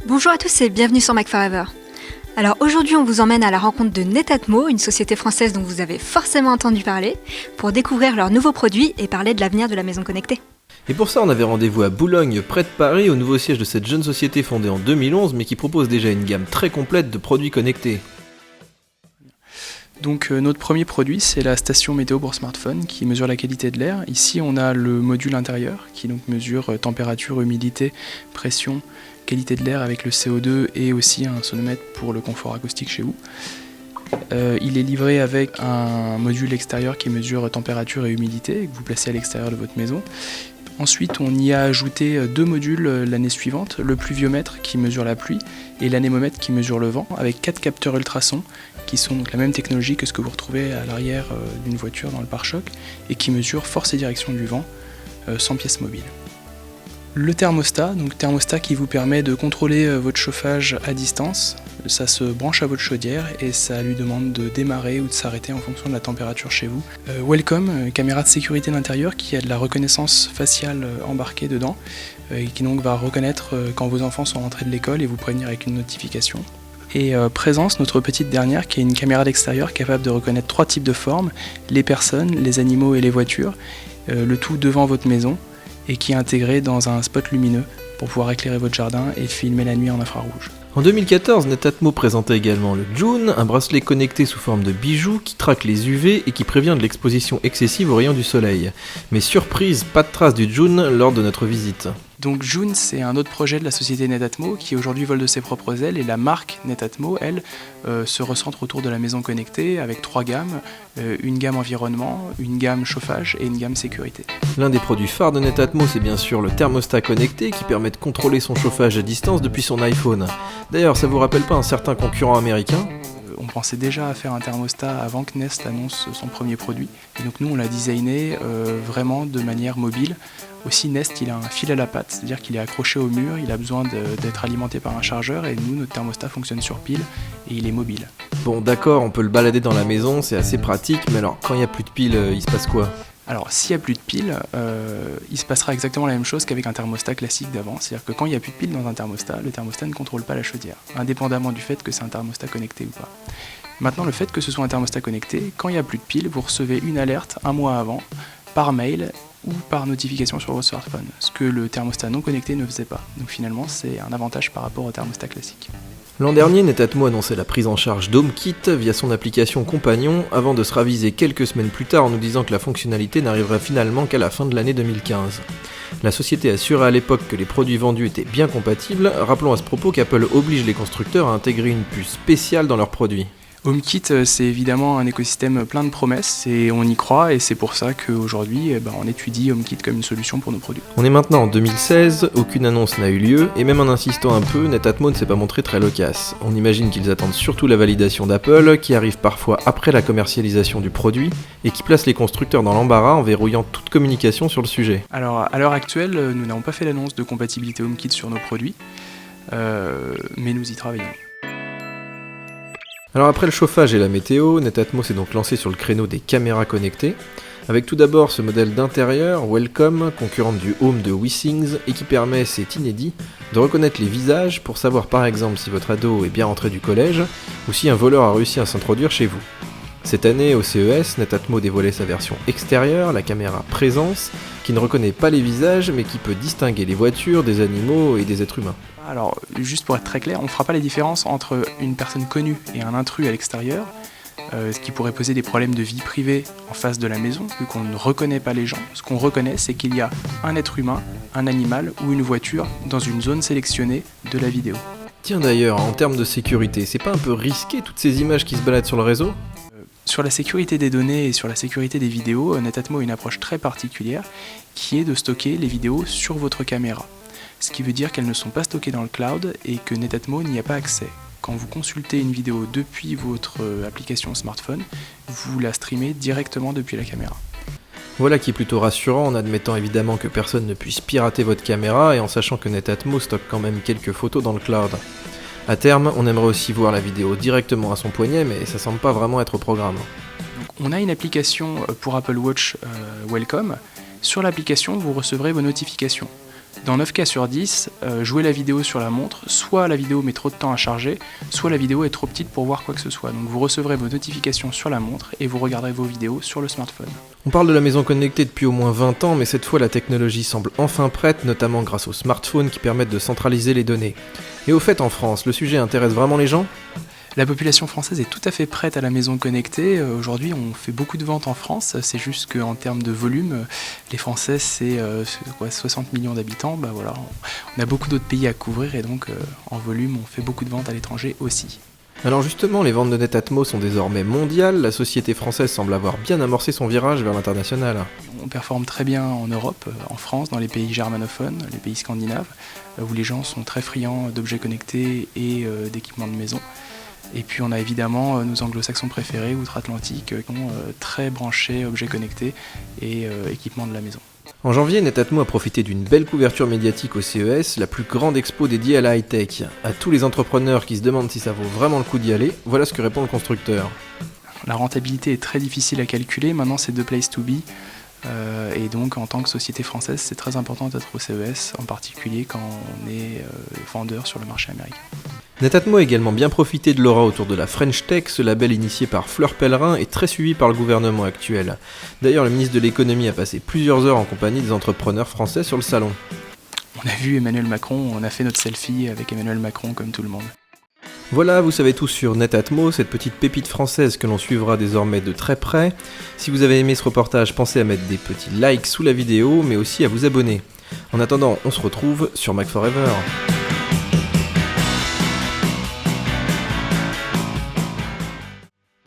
Bonjour à tous et bienvenue sur Mac Forever. Alors aujourd'hui on vous emmène à la rencontre de Netatmo, une société française dont vous avez forcément entendu parler, pour découvrir leurs nouveaux produits et parler de l'avenir de la maison connectée. Et pour ça on avait rendez-vous à Boulogne, près de Paris, au nouveau siège de cette jeune société fondée en 2011 mais qui propose déjà une gamme très complète de produits connectés. Donc notre premier produit, c'est la station météo pour smartphone qui mesure la qualité de l'air. Ici on a le module intérieur qui donc mesure température, humidité, pression, qualité de l'air avec le CO2 et aussi un sonomètre pour le confort acoustique chez vous. Il est livré avec un module extérieur qui mesure température et humidité que vous placez à l'extérieur de votre maison. Ensuite, on y a ajouté deux modules l'année suivante, le pluviomètre qui mesure la pluie et l'anémomètre qui mesure le vent, avec 4 capteurs ultrasons qui sont donc la même technologie que ce que vous retrouvez à l'arrière d'une voiture dans le pare-choc et qui mesurent force et direction du vent sans pièce mobile. Le thermostat qui vous permet de contrôler votre chauffage à distance, ça se branche à votre chaudière et ça lui demande de démarrer ou de s'arrêter en fonction de la température chez vous. Welcome, caméra de sécurité d'intérieur qui a de la reconnaissance faciale embarquée dedans et qui donc va reconnaître quand vos enfants sont rentrés de l'école et vous prévenir avec une notification. Et Présence, notre petite dernière, qui est une caméra d'extérieur capable de reconnaître 3 types de formes, les personnes, les animaux et les voitures, le tout devant votre maison, et qui est intégré dans un spot lumineux pour pouvoir éclairer votre jardin et filmer la nuit en infrarouge. En 2014, Netatmo présentait également le June, un bracelet connecté sous forme de bijou qui traque les UV et qui prévient de l'exposition excessive aux rayons du soleil. Mais surprise, pas de trace du June lors de notre visite. Donc June, c'est un autre projet de la société Netatmo qui aujourd'hui vole de ses propres ailes et la marque Netatmo, elle, se recentre autour de la maison connectée avec 3 gammes, une gamme environnement, une gamme chauffage et une gamme sécurité. L'un des produits phares de Netatmo, c'est bien sûr le thermostat connecté qui permet de contrôler son chauffage à distance depuis son iPhone. D'ailleurs, ça vous rappelle pas un certain concurrent américain ? On pensait déjà à faire un thermostat avant que Nest annonce son premier produit. Et donc nous, on l'a designé vraiment de manière mobile. Aussi, Nest, il a un fil à la patte, c'est-à-dire qu'il est accroché au mur, il a besoin d'être alimenté par un chargeur, et nous, notre thermostat fonctionne sur pile, et il est mobile. Bon, d'accord, on peut le balader dans la maison, c'est assez pratique, mais alors, quand il n'y a plus de piles, il se passe quoi ? Alors, s'il n'y a plus de piles, il se passera exactement la même chose qu'avec un thermostat classique d'avant, c'est-à-dire que quand il n'y a plus de piles dans un thermostat, le thermostat ne contrôle pas la chaudière, indépendamment du fait que c'est un thermostat connecté ou pas. Maintenant, le fait que ce soit un thermostat connecté, quand il n'y a plus de piles, vous recevez une alerte un mois avant, par mail ou par notification sur votre smartphone, ce que le thermostat non connecté ne faisait pas. Donc finalement, c'est un avantage par rapport au thermostat classique. L'an dernier, Netatmo annonçait la prise en charge d'HomeKit via son application Compagnon, avant de se raviser quelques semaines plus tard en nous disant que la fonctionnalité n'arriverait finalement qu'à la fin de l'année 2015. La société assurait à l'époque que les produits vendus étaient bien compatibles, rappelons à ce propos qu'Apple oblige les constructeurs à intégrer une puce spéciale dans leurs produits. HomeKit, c'est évidemment un écosystème plein de promesses et on y croit et c'est pour ça qu'aujourd'hui on étudie HomeKit comme une solution pour nos produits. On est maintenant en 2016, aucune annonce n'a eu lieu et même en insistant un peu, Netatmo ne s'est pas montré très loquace. On imagine qu'ils attendent surtout la validation d'Apple qui arrive parfois après la commercialisation du produit et qui place les constructeurs dans l'embarras en verrouillant toute communication sur le sujet. Alors à l'heure actuelle, nous n'avons pas fait l'annonce de compatibilité HomeKit sur nos produits, mais nous y travaillons. Alors après le chauffage et la météo, Netatmo s'est donc lancé sur le créneau des caméras connectées, avec tout d'abord ce modèle d'intérieur, Welcome, concurrente du Home de WeThings, et qui permet, c'est inédit, de reconnaître les visages pour savoir par exemple si votre ado est bien rentré du collège, ou si un voleur a réussi à s'introduire chez vous. Cette année, au CES, Netatmo dévoilait sa version extérieure, la caméra Présence, qui ne reconnaît pas les visages, mais qui peut distinguer les voitures, des animaux et des êtres humains. Alors, juste pour être très clair, on ne fera pas la différence entre une personne connue et un intrus à l'extérieur, ce qui pourrait poser des problèmes de vie privée en face de la maison, vu qu'on ne reconnaît pas les gens. Ce qu'on reconnaît, c'est qu'il y a un être humain, un animal ou une voiture dans une zone sélectionnée de la vidéo. Tiens d'ailleurs, en termes de sécurité, c'est pas un peu risqué toutes ces images qui se baladent sur le réseau ? Sur la sécurité des données et sur la sécurité des vidéos, Netatmo a une approche très particulière qui est de stocker les vidéos sur votre caméra. Ce qui veut dire qu'elles ne sont pas stockées dans le cloud et que Netatmo n'y a pas accès. Quand vous consultez une vidéo depuis votre application smartphone, vous la streamez directement depuis la caméra. Voilà qui est plutôt rassurant en admettant évidemment que personne ne puisse pirater votre caméra et en sachant que Netatmo stocke quand même quelques photos dans le cloud. A terme, on aimerait aussi voir la vidéo directement à son poignet, mais ça semble pas vraiment être au programme. Donc, on a une application pour Apple Watch Welcome. Sur l'application, vous recevrez vos notifications. Dans 9 cas sur 10, jouer la vidéo sur la montre, soit la vidéo met trop de temps à charger, soit la vidéo est trop petite pour voir quoi que ce soit. Donc vous recevrez vos notifications sur la montre et vous regarderez vos vidéos sur le smartphone. On parle de la maison connectée depuis au moins 20 ans, mais cette fois la technologie semble enfin prête, notamment grâce aux smartphones qui permettent de centraliser les données. Et au fait, en France, le sujet intéresse vraiment les gens ? La population française est tout à fait prête à la maison connectée. Aujourd'hui, on fait beaucoup de ventes en France. C'est juste qu'en termes de volume, les Français, c'est 60 millions d'habitants. Voilà, on a beaucoup d'autres pays à couvrir et donc en volume, on fait beaucoup de ventes à l'étranger aussi. Alors justement, les ventes de Netatmo sont désormais mondiales. La société française semble avoir bien amorcé son virage vers l'international. On performe très bien en Europe, en France, dans les pays germanophones, les pays scandinaves, où les gens sont très friands d'objets connectés et d'équipements de maison. Et puis on a évidemment nos anglo-saxons préférés, outre-Atlantique, qui sont très branchés objets connectés et équipements de la maison. En janvier, Netatmo a profité d'une belle couverture médiatique au CES, la plus grande expo dédiée à la high-tech. À tous les entrepreneurs qui se demandent si ça vaut vraiment le coup d'y aller, voilà ce que répond le constructeur. La rentabilité est très difficile à calculer, maintenant c'est the place to be. Et donc en tant que société française, c'est très important d'être au CES, en particulier quand on est vendeur sur le marché américain. Netatmo a également bien profité de l'aura autour de la French Tech, ce label initié par Fleur Pellerin et très suivi par le gouvernement actuel. D'ailleurs, le ministre de l'économie a passé plusieurs heures en compagnie des entrepreneurs français sur le salon. On a vu Emmanuel Macron, on a fait notre selfie avec Emmanuel Macron comme tout le monde. Voilà, vous savez tout sur Netatmo, cette petite pépite française que l'on suivra désormais de très près. Si vous avez aimé ce reportage, pensez à mettre des petits likes sous la vidéo, mais aussi à vous abonner. En attendant, on se retrouve sur Mac Forever.